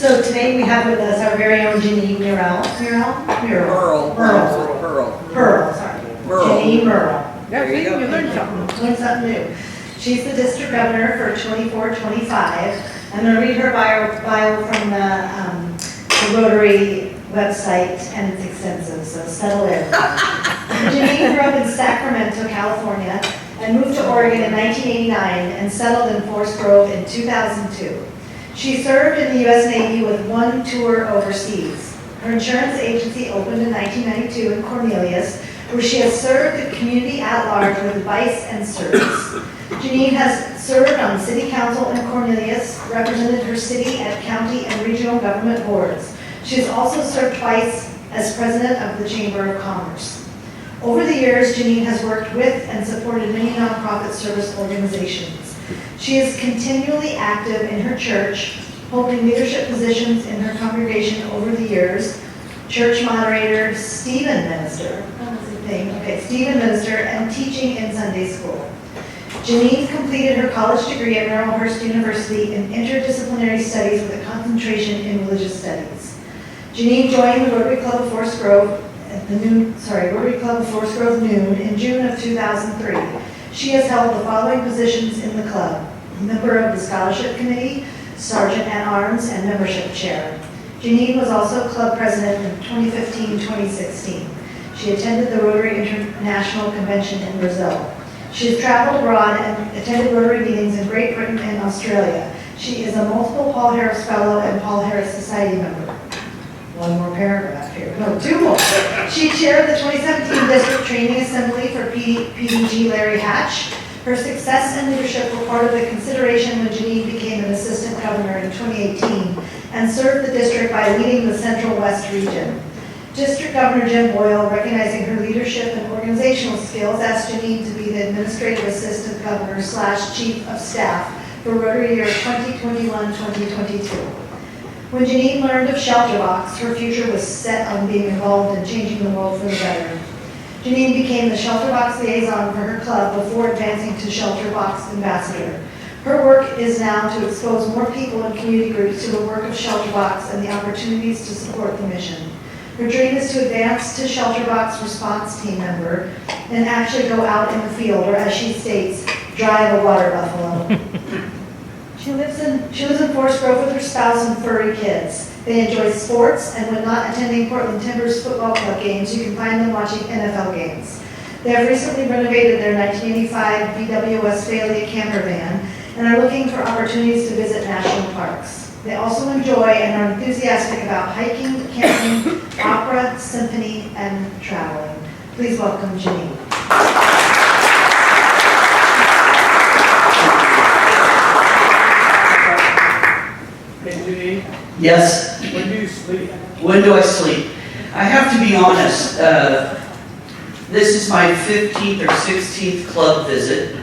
So today we have with us our very own Jeannine Murrell. Murrell, sorry. Jeannine Murrell. There you go. You learned something. Learned something new. She's the district governor for 24-25. I'm going to read her bio from the Rotary website, and it's extensive, so settle in. Jeannine grew up in Sacramento, California, and moved to Oregon in 1989 and settled in Forest Grove in 2002. She served in the U.S. Navy with one tour overseas. Her insurance agency opened in 1992 in Cornelius, where she has served the community at large with advice and service. Jeannine has served on the City Council in Cornelius, represented her city at county and regional government boards. She has also served twice as president of the Chamber of Commerce. Over the years, Jeannine has worked with and supported many nonprofit service organizations. She is continually active in her church, holding leadership positions in her congregation over the years. Church moderator, Stephen minister, Stephen minister, and teaching in Sunday school. Jeannine completed her college degree at Merrillhurst University in interdisciplinary studies with a concentration in religious studies. Jeannine joined the Rotary Club of Forest Grove Rotary Club of Forest Grove Noon in June of 2003. She has held the following positions in the club: member of the Scholarship Committee, Sergeant at Arms, and membership chair. Jeannine was also club president in 2015-2016. She attended the Rotary International Convention in Brazil. She has traveled abroad and attended Rotary meetings in Great Britain and Australia. She is a multiple Paul Harris Fellow and Paul Harris Society member. One more paragraph here. No, two more. She chaired the 2017 District Training Assembly for PDG Larry Hatch. Her success and leadership were part of the consideration when Jeannine became an assistant governor in 2018 and served the district by leading the Central West region. District Governor Jim Boyle, recognizing her leadership and organizational skills, asked Jeannine to be the administrative assistant governor / chief of staff for Rotary year 2021-2022. When Jeannine learned of Shelterbox, her future was set on being involved in changing the world for the better. Jeannine became the Shelterbox liaison for her club before advancing to Shelterbox ambassador. Her work is now to expose more people and community groups to the work of Shelterbox and the opportunities to support the mission. Her dream is to advance to Shelterbox response team member and actually go out in the field, or as she states, drive a water buffalo. She lives in Forest Grove with her spouse and furry kids. They enjoy sports, and when not attending Portland Timbers football club games, you can find them watching NFL games. They have recently renovated their 1985 VW Westphalia camper van and are looking for opportunities to visit national parks. They also enjoy and are enthusiastic about hiking, camping, opera, symphony, and traveling. Please welcome Jeannine. Yes. When do you sleep? When do I sleep? I have to be honest. This is my 15th or 16th club visit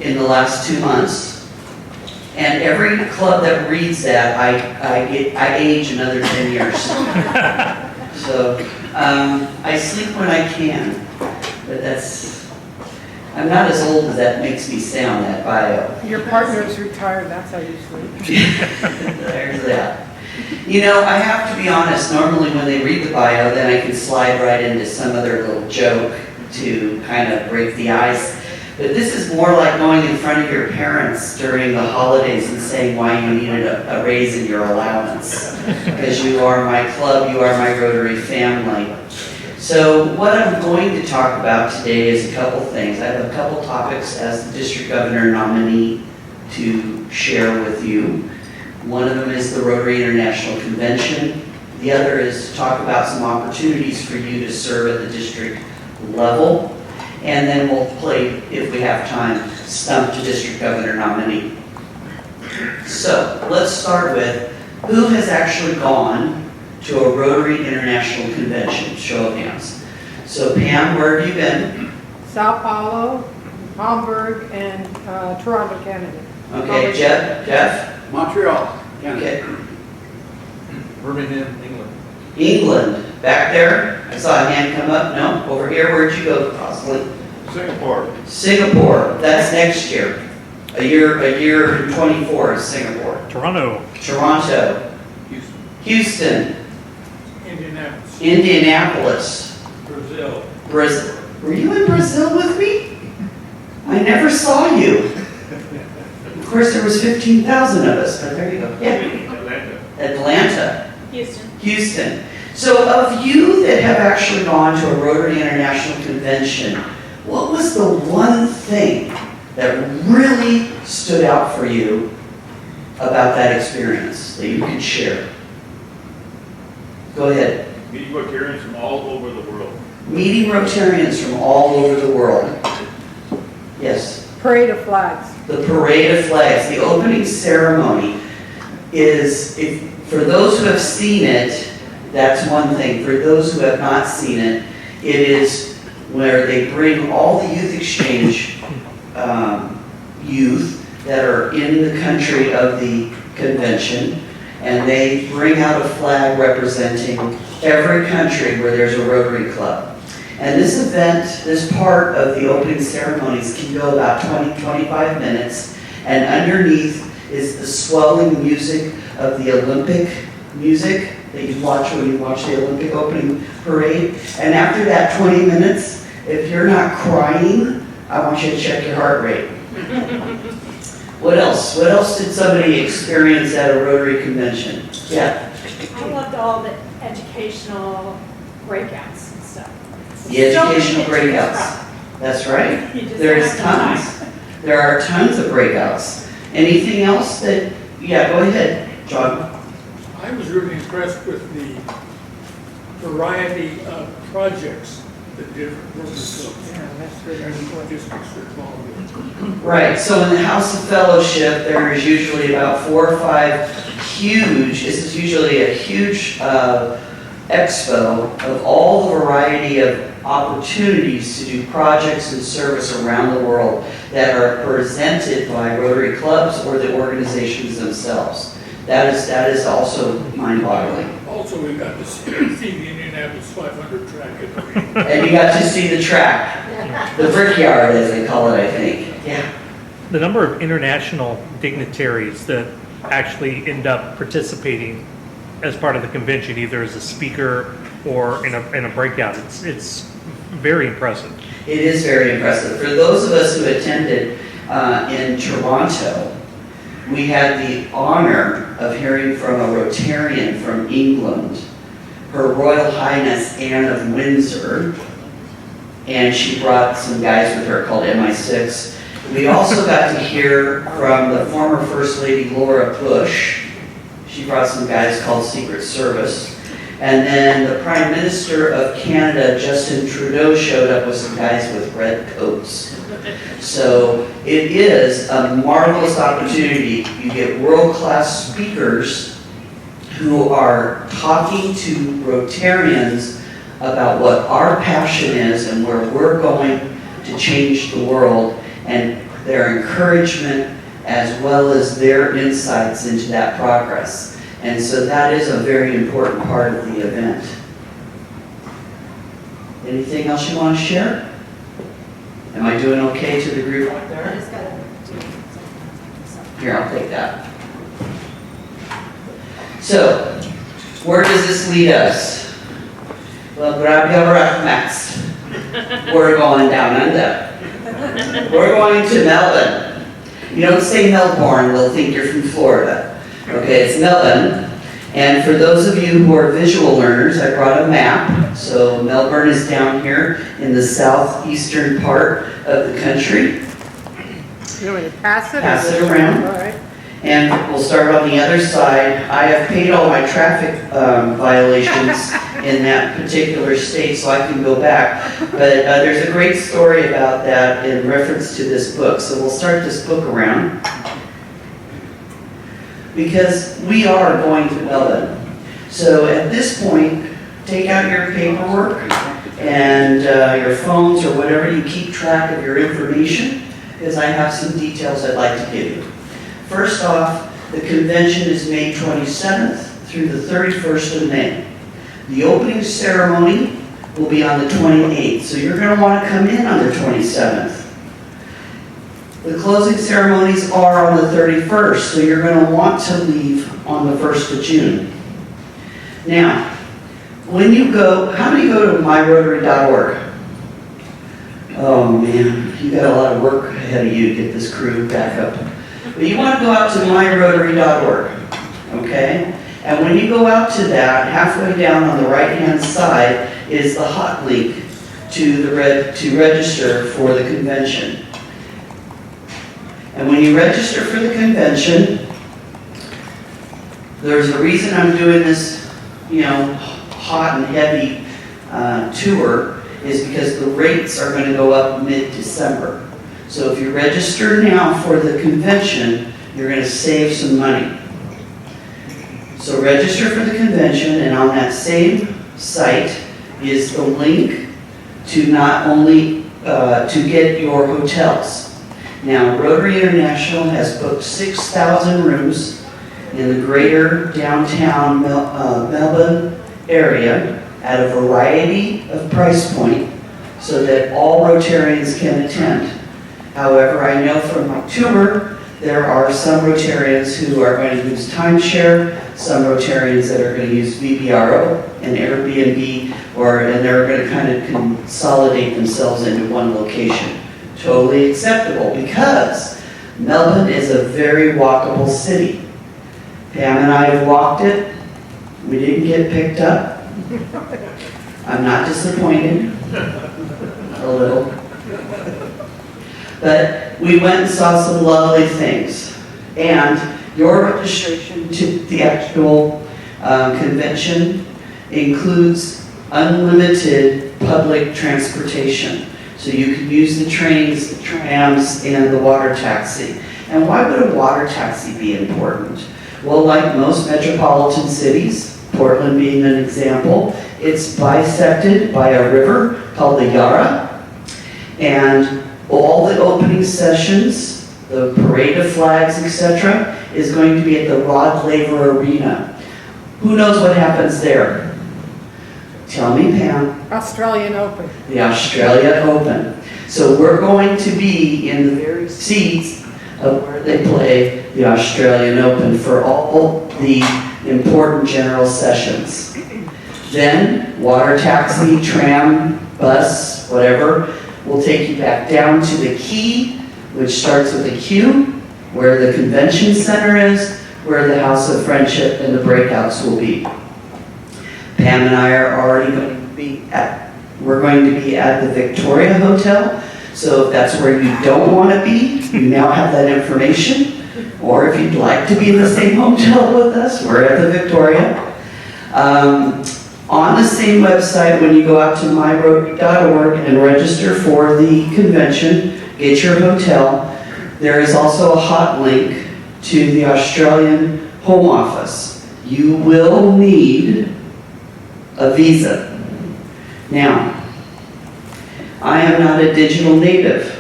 in the last 2 months, and every club that reads that, I age another 10 years. So I sleep when I can, but I'm not as old as that makes me sound. That bio. Your partner's retired, that's how you sleep. There's that. You know, I have to be honest, normally when they read the bio, then I can slide right into some other little joke to kind of break the ice. But this is more like going in front of your parents during the holidays and saying why you needed a raise in your allowance. Because you are my club, you are my Rotary family. So what I'm going to talk about today is a couple things. I have a couple topics as the district governor nominee to share with you. One of them is the Rotary International Convention. The other is to talk about some opportunities for you to serve at the district level. And then we'll play, if we have time, Stump the District Governor nominee. So let's start with who has actually gone to a Rotary International Convention. Show of hands. So Pam, where have you been? Sao Paulo, Hamburg, and Toronto, Canada. Okay, Jeff? Montreal, Canada. Okay. Birmingham, England. England, back there. I saw a hand come up. No, over here. Where'd you go, possibly? Singapore. Singapore. That's next year. A year in 24 is Singapore. Toronto. Toronto. Houston, Indianapolis, Indianapolis, Brazil. Brazil. Were you in Brazil with me? I never saw you. Of course, there was 15,000 of us, but there you go. Yeah. Atlanta. Atlanta, Houston. Houston. So of you that have actually gone to a Rotary International Convention, what was the one thing that really stood out for you about that experience that you could share? Go ahead. Meeting Rotarians from all over the world. Meeting Rotarians from all over the world. Yes. Parade of flags. The Parade of Flags, the opening ceremony is, for those who have seen it, that's one thing. For those who have not seen it, it is where they bring all the youth exchange youth that are in the country of the convention, and they bring out a flag representing every country where there's a Rotary Club. And this event, this part of the opening ceremonies can go about 20-25 minutes, and underneath is the swelling music of the Olympic music that you watch when you watch the Olympic opening parade. And after that 20 minutes, if you're not crying, I want you to check your heart rate. What else? What else did somebody experience at a Rotary convention? Yeah. I loved all the educational breakouts and stuff. The educational So many to choose breakouts. from. That's right. You just There's have the time. tons. There are tons of breakouts. Anything else that, yeah, go ahead, John. I was really impressed with the variety of projects that different Rotary clubs Yeah, that's really and important. districts are involved in. Right, so in the House of Fellowship, there is usually about 4 or 5 huge, this is usually a huge expo of all the variety of opportunities to do projects and service around the world that are presented by Rotary clubs or the organizations themselves. That is also mind-boggling. Also, we got to see the Indianapolis 500 track at the And you got to see the track, the brickyard as they call it, I think. Yeah. The number of international dignitaries that actually end up participating as part of the convention, either as a speaker or in a breakout, it's very impressive. It is very impressive. For those of us who attended in Toronto, we had the honor of hearing from a Rotarian from England, Her Royal Highness Anne of Windsor, and she brought some guys with her called MI6. We also got to hear from the former First Lady Laura Bush. She brought some guys called Secret Service. And then the Prime Minister of Canada, Justin Trudeau, showed up with some guys with red coats. So it is a marvelous opportunity. You get world-class speakers who are talking to Rotarians about what our passion is and where we're going to change the world, and their encouragement as well as their insights into that progress. And so that is a very important part of the event. Anything else you want to share? Am I doing okay to the group out there? Here, I'll take that. So, where does this lead us? Well, grab your rough mats. We're going down under. We're going to Melbourne. You don't say Melbourne, they'll think you're from Florida. Okay, it's Melbourne. And for those of you who are visual learners, I brought a map. So Melbourne is down here in the southeastern part of the country. You want me to pass it? Pass it around. All right. And we'll start on the other side. I have paid all my traffic violations in that particular state, so I can go back. But there's a great story about that in reference to this book. So we'll start this book around. Because we are going to Melbourne. So at this point, take out your paperwork and your phones or whatever, you keep track of your information, because I have some details I'd like to give you. First off, the convention is May 27th through the 31st of May. The opening ceremony will be on the 28th, so you're going to want to come in on the 27th. The closing ceremonies are on the 31st, so you're going to want to leave on the 1st of June. Now, when you go, how many go to myrotary.org? Oh man, you got a lot of work ahead of you to get this crew back up. But you want to go out to myrotary.org, okay? And when you go out to that, halfway down on the right-hand side is the hot link to register for the convention. And when you register for the convention, there's a reason I'm doing this, hot and heavy tour, is because the rates are going to go up mid-December. So if you register now for the convention, you're going to save some money. So register for the convention, and on that same site is the link to not only to get your hotels. Now, Rotary International has booked 6,000 rooms in the greater downtown Melbourne area at a variety of price point so that all Rotarians can attend. However, I know from my tour, there are some Rotarians who are going to use timeshare, some Rotarians that are going to use VBRO and Airbnb, and they're going to kind of consolidate themselves into one location. Totally acceptable, because Melbourne is a very walkable city. Pam and I have walked it. We didn't get picked up. I'm not disappointed. A little. But we went and saw some lovely things. And your registration to the actual convention includes unlimited public transportation. So you can use the trains, the trams, and the water taxi. And why would a water taxi be important? Well, like most metropolitan cities, Portland being an example, it's bisected by a river called the Yarra. And all the opening sessions, the parade of flags, etc., is going to be at the Rod Laver Arena. Who knows what happens there? Tell me, Pam. Australian Open. The Australia Open. So we're going to be in the very seats of where they play the Australian Open for all the important general sessions. Then water taxi, tram, bus, whatever, will take you back down to the quay, which starts with a Q, where the convention center is, where the House of Friendship and the breakouts will be. Pam and I are already going to be we're going to be at the Victoria Hotel. So if that's where you don't want to be, you now have that information. Or if you'd like to be in the same hotel with us, we're at the Victoria. On the same website, when you go out to myrotary.org and register for the convention, get your hotel, there is also a hot link to the Australian Home Office. You will need a visa. Now, I am not a digital native.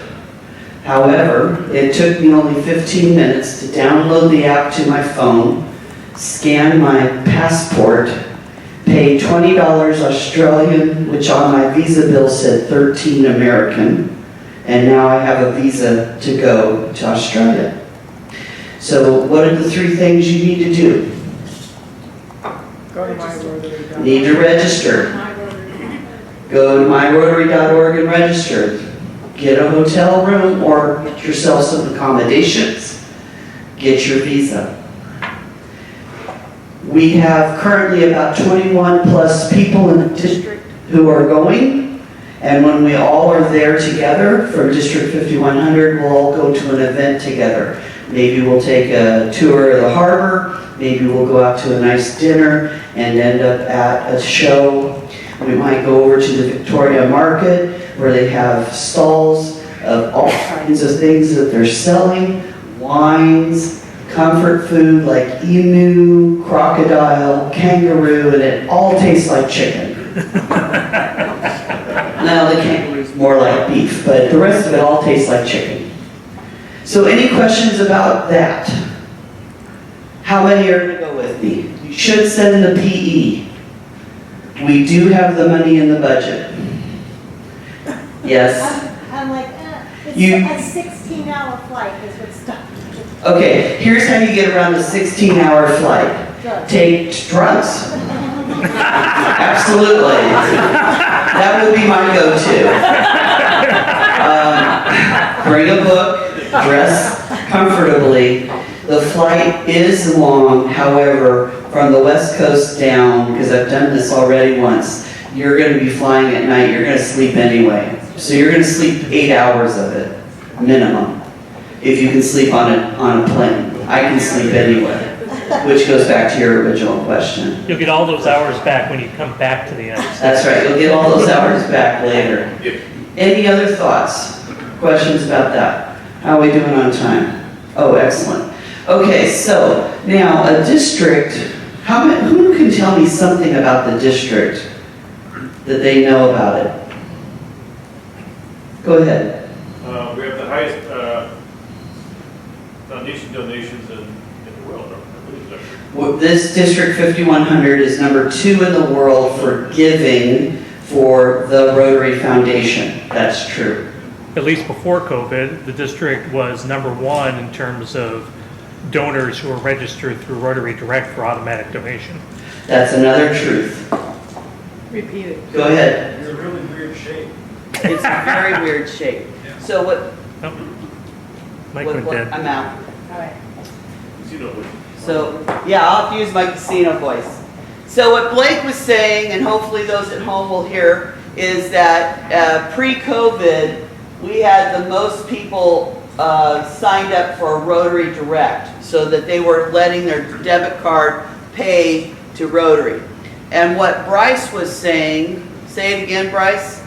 However, it took me only 15 minutes to download the app to my phone, scan my passport, pay $20 Australian, which on my visa bill said 13 American, and now I have a visa to go to Australia. So what are the three things you need to do? Go to myrotary.org. Need to register. Go to myrotary.org and register. Get a hotel room or get yourself some accommodations. Get your visa. We have currently about 21 plus people in the district who are going. And when we all are there together from District 5100, we'll all go to an event together. Maybe we'll take a tour of the harbor. Maybe we'll go out to a nice dinner and end up at a show. We might go over to the Victoria Market where they have stalls of all kinds of things that they're selling, wines, comfort food like emu, crocodile, kangaroo, and it all tastes like chicken. Now the kangaroo's more like beef, but the rest of it all tastes like chicken. So any questions about that? How many are going to go with me? You should send the PE. We do have the money in the budget. Yes? I'm like, it's You- a 16-hour flight is what's done. Okay, here's how you get around a 16-hour flight. Good. Take drugs. Absolutely. That would be my go-to. Bring a book, dress comfortably. The flight is long, however, from the West Coast down, because I've done this already once, you're going to be flying at night, you're going to sleep anyway. So you're going to sleep 8 hours of it, minimum, if you can sleep on a plane. I can sleep anywhere. Which goes back to your original question. You'll get all those hours back when you come back to the United States. That's right, you'll get all those hours back later. Any other thoughts, questions about that? How are we doing on time? Oh, excellent. Okay, so now a district, who can tell me something about the district that they know about it? Go ahead. We have the highest foundation donations in the world, I believe that's true. Well, this District 5100 is number 2 in the world for giving for the Rotary Foundation. That's true. At least before COVID, the district was number 1 in terms of donors who are registered through Rotary Direct for automatic donation. That's another truth. Repeat it. Go ahead. It's a really weird shape. It's a very weird shape. So what, Oh, Mike went dead. I'm out. All right. You know, So, yeah, I'll have to use my casino voice. So what Blake was saying, and hopefully those at home will hear, is that pre-COVID, we had the most people signed up for Rotary Direct, so that they were letting their debit card pay to Rotary. And what Bryce was saying, say it again, Bryce?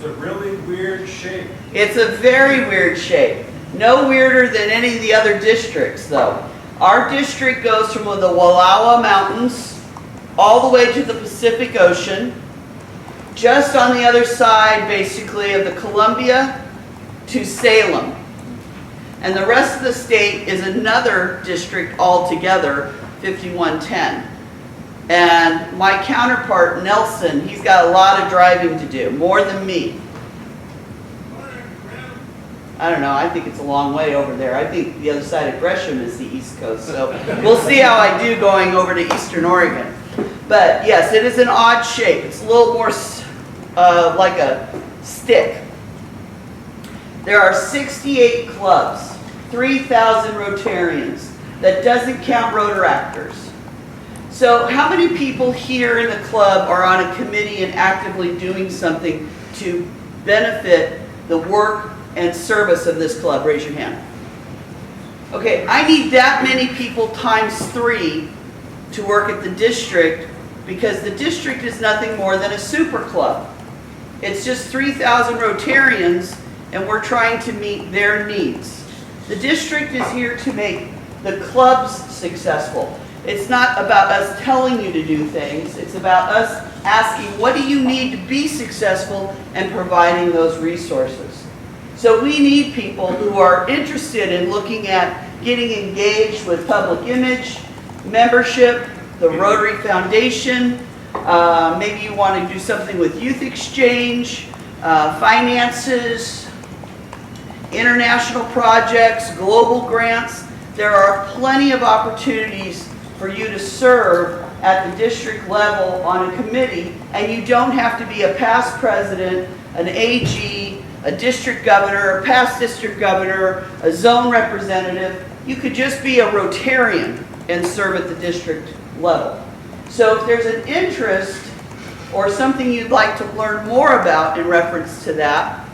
it's a really weird shape. It's a very weird shape. No weirder than any of the other districts, though. Our district goes from the Wallowa Mountains all the way to the Pacific Ocean, just on the other side, basically, of the Columbia to Salem. And the rest of the state is another district altogether, 5110. And my counterpart, Nelson, he's got a lot of driving to do, more than me. I don't know, I think it's a long way over there. I think the other side of Gresham is the East Coast, so we'll see how I do going over to Eastern Oregon. But yes, it is an odd shape. It's a little more like a stick. There are 68 clubs, 3,000 Rotarians. That doesn't count Rotaractors. So how many people here in the club are on a committee and actively doing something to benefit the work and service of this club? Raise your hand. Okay, I need that many people times 3 to work at the district, because the district is nothing more than a super club. It's just 3,000 Rotarians, and we're trying to meet their needs. The district is here to make the clubs successful. It's not about us telling you to do things. It's about us asking, what do you need to be successful, and providing those resources. So we need people who are interested in looking at getting engaged with public image, membership, the Rotary Foundation. Maybe you want to do something with youth exchange, finances, international projects, global grants. There are plenty of opportunities for you to serve at the district level on a committee, and you don't have to be a past president, an AG, a district governor, a past district governor, a zone representative. You could just be a Rotarian and serve at the district level. So if there's an interest or something you'd like to learn more about in reference to that,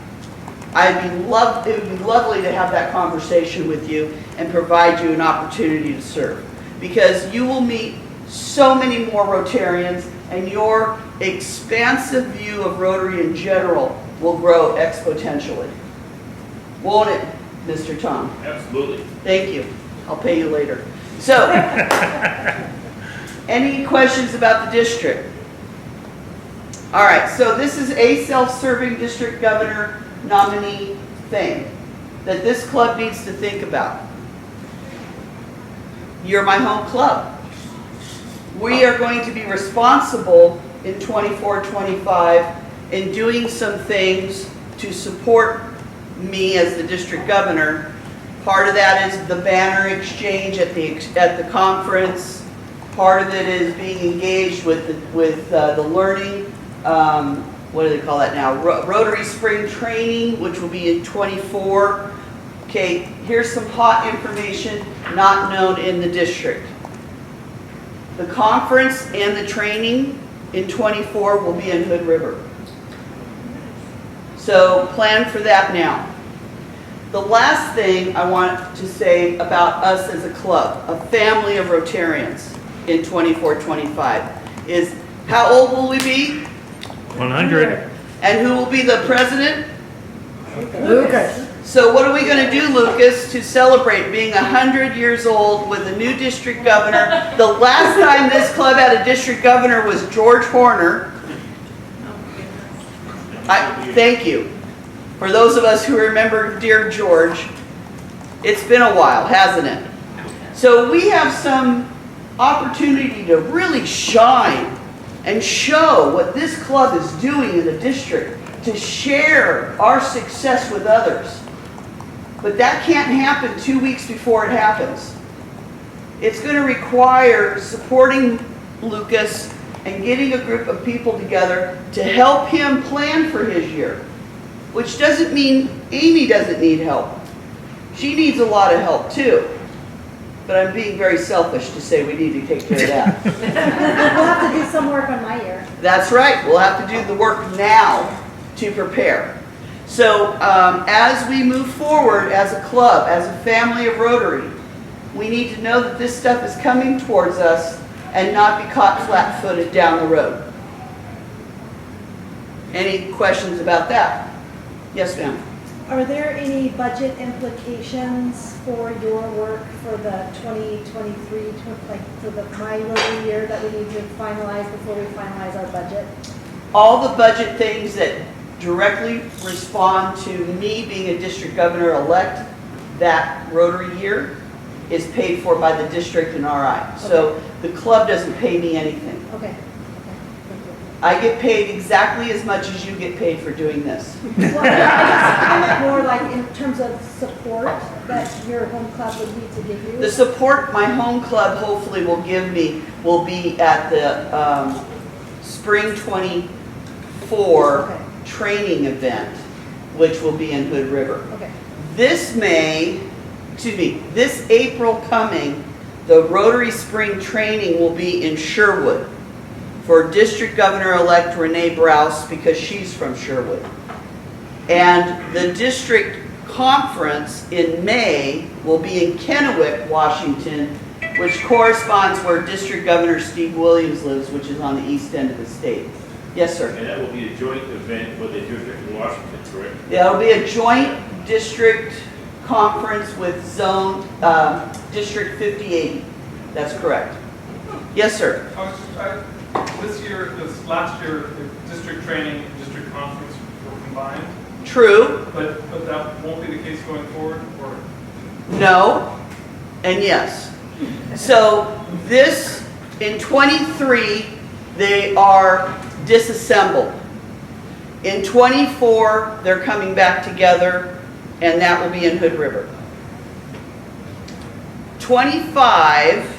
it would be lovely to have that conversation with you and provide you an opportunity to serve. Because you will meet so many more Rotarians, and your expansive view of Rotary in general will grow exponentially. Won't it, Mr. Tom? Absolutely. Thank you. I'll pay you later. So, any questions about the district? All right, so this is a self-serving district governor nominee thing that this club needs to think about. You're my home club. We are going to be responsible in 24-25 in doing some things to support me as the district governor. Part of that is the banner exchange at the conference. Part of it is being engaged with the learning, what do they call that now? Rotary Spring Training, which will be in '24. Okay, here's some hot information not known in the district. The conference and the training in '24 will be in Hood River. So plan for that now. The last thing I want to say about us as a club, a family of Rotarians in '24-25, is how old will we be? 100. And who will be the president? Lucas. So what are we going to do, Lucas, to celebrate being 100 years old with a new district governor? The last time this club had a district governor was George Horner. Thank you. For those of us who remember dear George, it's been a while, hasn't it? So we have some opportunity to really shine and show what this club is doing in the district, to share our success with others. But that can't happen 2 weeks before it happens. It's going to require supporting Lucas and getting a group of people together to help him plan for his year. Which doesn't mean Amy doesn't need help. She needs a lot of help too. But I'm being very selfish to say we need to take care of that. We'll have to do some work on my year. That's right. We'll have to do the work now to prepare. So as we move forward as a club, as a family of Rotary, we need to know that this stuff is coming towards us and not be caught flat-footed down the road. Any questions about that? Yes, ma'am. Are there any budget implications for your work for the 2023, like for my Rotary year that we need to finalize before we finalize our budget? All the budget things that directly respond to me being a district governor-elect that Rotary year is paid for by the district and RI. So the club doesn't pay me anything. Okay. I get paid exactly as much as you get paid for doing this. Well, I guess I meant more like in terms of support that your home club would need to give you. The support my home club hopefully will give me will be at the Spring '24 Okay. training event, which will be in Hood River. Okay. This April coming, the Rotary Spring Training will be in Sherwood for District Governor-elect Renee Browse because she's from Sherwood. And the district conference in May will be in Kennewick, Washington, which corresponds where District Governor Steve Williams lives, which is on the east end of the state. Yes, sir. And that will be a joint event with the district in Washington, correct? Yeah, it'll be a joint district conference with District 5080. That's correct. Yes, sir. This last year, the district training, district conference were combined, True. but that won't be the case going forward, or? No, and yes. So this, in '23, they are disassembled. In '24, they're coming back together, and that will be in Hood River. '25,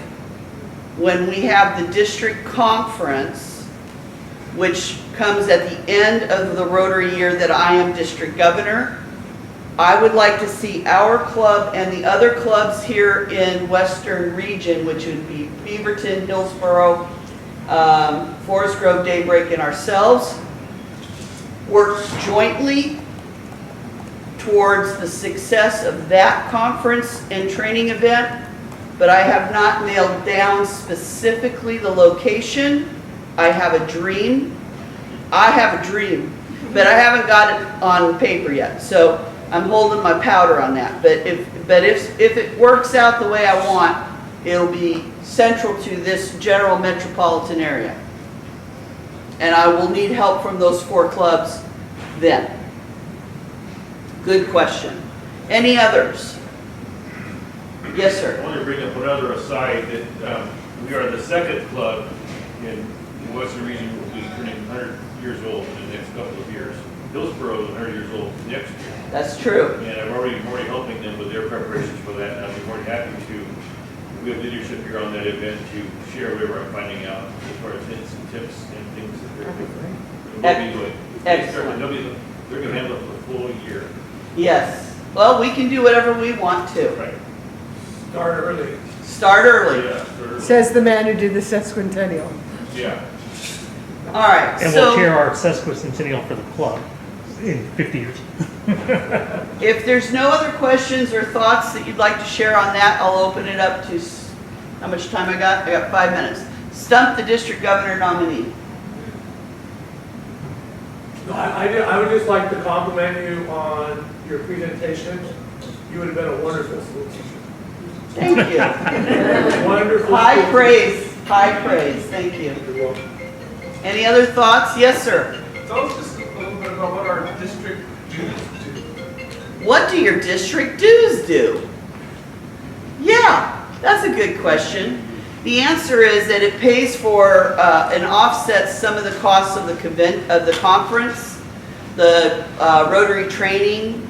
when we have the district conference, which comes at the end of the Rotary year that I am district governor, I would like to see our club and the other clubs here in Western Region, which would be Beaverton, Hillsborough, Forest Grove, Daybreak, and ourselves, work jointly towards the success of that conference and training event, but I have not nailed down specifically the location. I have a dream. But I haven't got it on paper yet. So I'm holding my powder on that. But if it works out the way I want, it'll be central to this general metropolitan area. And I will need help from those 4 clubs then. Good question. Any others? Yes, I sir. want to bring up another aside that we are the second club in the Western region will be turning 100 years old in the next couple of years. Hillsborough is 100 years old next year. That's true. And I'm already helping them with their preparations for that, and I'll be more than happy to we have leadership here on that event to share whatever I'm finding out as far as hints and tips and things that they're doing. And we'll be doing. Excellent. They're going to handle it for a full year. Yes. Well, we can do whatever we want to. Right. Start early. Start early. Yeah. Says the man who did the sesquicentennial. Yeah. All right. And So we'll share our sesquicentennial for the club in 50 years. if there's no other questions or thoughts that you'd like to share on that, I'll open it up to, how much time I got? I got 5 minutes. Stump the district governor nominee. No, I would just like to compliment you on your presentation. You would have been a wonderful school teacher. Thank you. Wonderful. High school praise. High praise. Thank you. teacher. You're welcome. Any other thoughts? Yes, sir. Tell us just a little bit about what our district dues do. What do your district dues do? Yeah, that's a good question. The answer is that it pays for and offsets some of the costs of the conference, the Rotary training.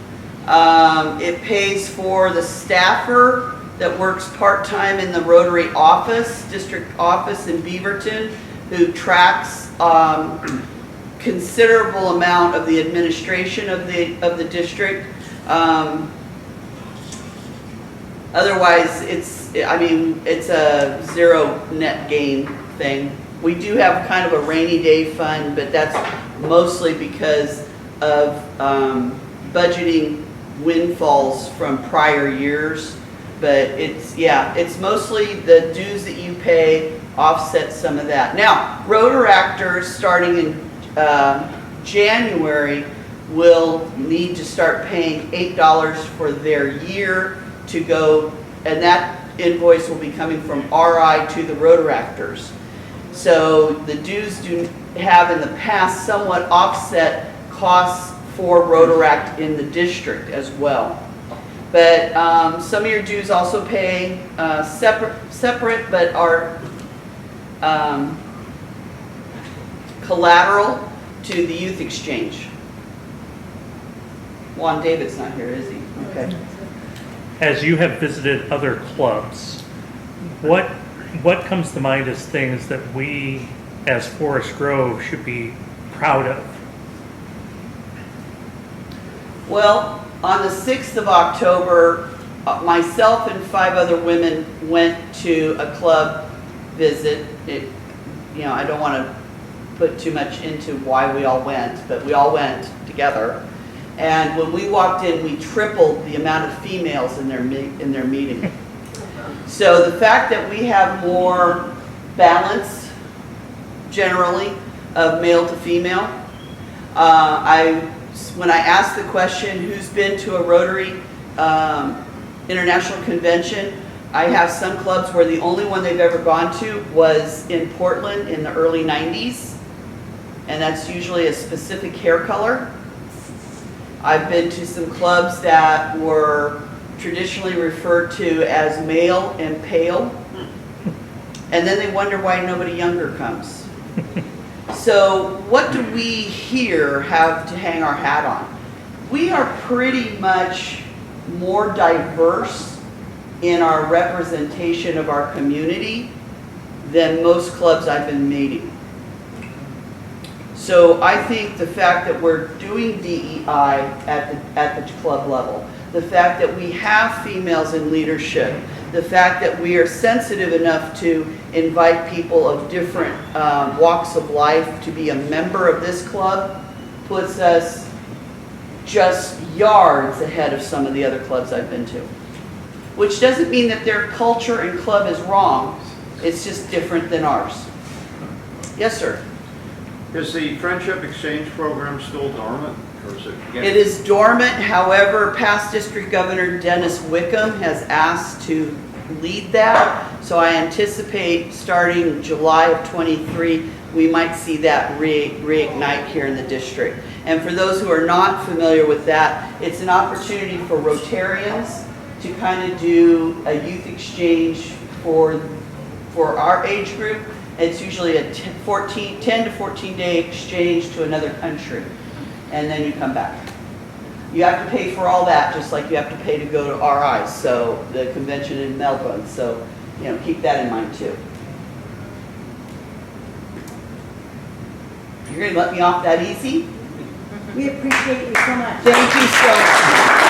It pays for the staffer that works part-time in the Rotary office, district office in Beaverton, who tracks considerable amount of the administration of the district. Otherwise, it's a zero net gain thing. We do have kind of a rainy day fund, but that's mostly because of budgeting windfalls from prior years. But it's mostly the dues that you pay offset some of that. Now, Rotaractors starting in January will need to start paying $8 for their year to go, and that invoice will be coming from RI to the Rotaractors. So the dues do have in the past somewhat offset costs for Rotaract in the district as well. But some of your dues also pay separate but are collateral to the youth exchange. Juan David's not here, is he? Okay. As you have visited other clubs, what comes to mind as things that we, as Forest Grove, should be proud of? Well, on the 6th of October, myself and 5 other women went to a club visit. I don't want to put too much into why we all went, but we all went together. And when we walked in, we tripled the amount of females in their meeting. So the fact that we have more balance, generally, of male to female, when I asked the question, who's been to a Rotary International Convention, I have some clubs where the only one they've ever gone to was in Portland in the early 90s, and that's usually a specific hair color. I've been to some clubs that were traditionally referred to as male and pale, and then they wonder why nobody younger comes. So what do we here have to hang our hat on? We are pretty much more diverse in our representation of our community than most clubs I've been meeting. So I think the fact that we're doing DEI at the club level, the fact that we have females in leadership, the fact that we are sensitive enough to invite people of different walks of life to be a member of this club puts us just yards ahead of some of the other clubs I've been to. Which doesn't mean that their culture and club is wrong, it's just different than ours. Yes, sir. Is the Friendship Exchange Program still dormant, or is it? It is dormant, however, past District Governor Dennis Wickham has asked to lead that, so I anticipate starting July of 23, we might see that reignite here in the district. And for those who are not familiar with that, it's an opportunity for Rotarians to kind of do a youth exchange for our age group. It's usually a 10 to 14 day exchange to another country, and then you come back. You have to pay for all that, just like you have to pay to go to RI, so the convention in Melbourne. So keep that in mind too. You're gonna let me off that easy? We appreciate you so much. Thank you so much.